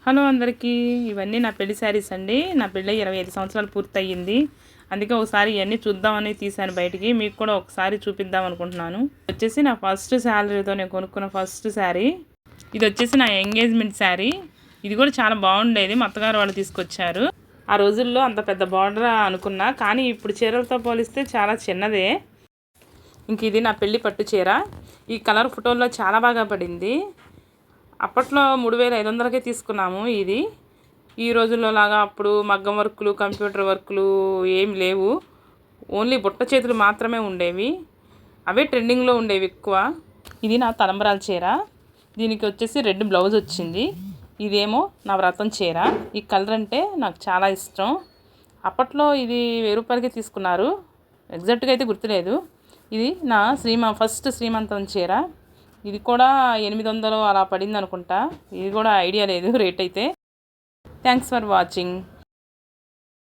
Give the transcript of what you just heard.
Hello అందరికీ, ఇవన్నీ నా పెళ్లి శారీస్ అండి. నా పెళ్ళి 25 సంవత్సరాలు పూర్తయింది. అందుకే ఒకసారి ఇవన్నీ చూద్దామని తీశాను బయటికి. మీకు కూడా ఒకసారి చూపిద్దాం అనుకుంటున్నాను. వచ్చేసి నా ఫస్ట్ శాలరీతో నేను కొనుక్కున్న ఫస్ట్ శారీ. ఇది వచ్చేసి నా ఎంగేజ్మెంట్ శారీ. ఇది కూడా చాలా బాగుండేది, మా అత్తగారు వాళ్ళు తీసుకొచ్చారు. ఆ రోజుల్లో అంత పెద్ద బార్డర్ అనుకున్నా, కానీ ఇప్పుడు చీరలతో పోలిస్తే చాలా చిన్నదే. ఇంక ఇది నా పెళ్లి పట్టు చీర. ఈ కలర్ ఫోటోల్లో చాలా బాగా పడింది. అప్పట్లో 3500కే తీసుకున్నాము. ఇది ఈ రోజుల్లో లాగా అప్పుడు మగ్గం వర్కులు, కంప్యూటర్ వర్కులు ఏం లేవు. ఓన్లీ బుట్ట చేతులు మాత్రమే ఉండేవి. అవే ట్రెండింగ్లో ఉండేవి ఎక్కువ. ఇది నా తలంబరాల చీర. దీనికి వచ్చేసి రెడ్ బ్లౌజ్ వచ్చింది. ఇదేమో నా వ్రతం చీర. ఈ కలర్ అంటే నాకు చాలా ఇష్టం. అప్పట్లో ఇది 1000 రూపాయలకే తీసుకున్నారు. ఎగ్జాక్ట్గా అయితే గుర్తులేదు. ఇది నా ఫస్ట్ శ్రీమంతం చీర. ఇది కూడా 800 అలా పడింది అనుకుంటా. ఇది కూడా ఐడియా లేదు రేట్ అయితే. Thanks for watching.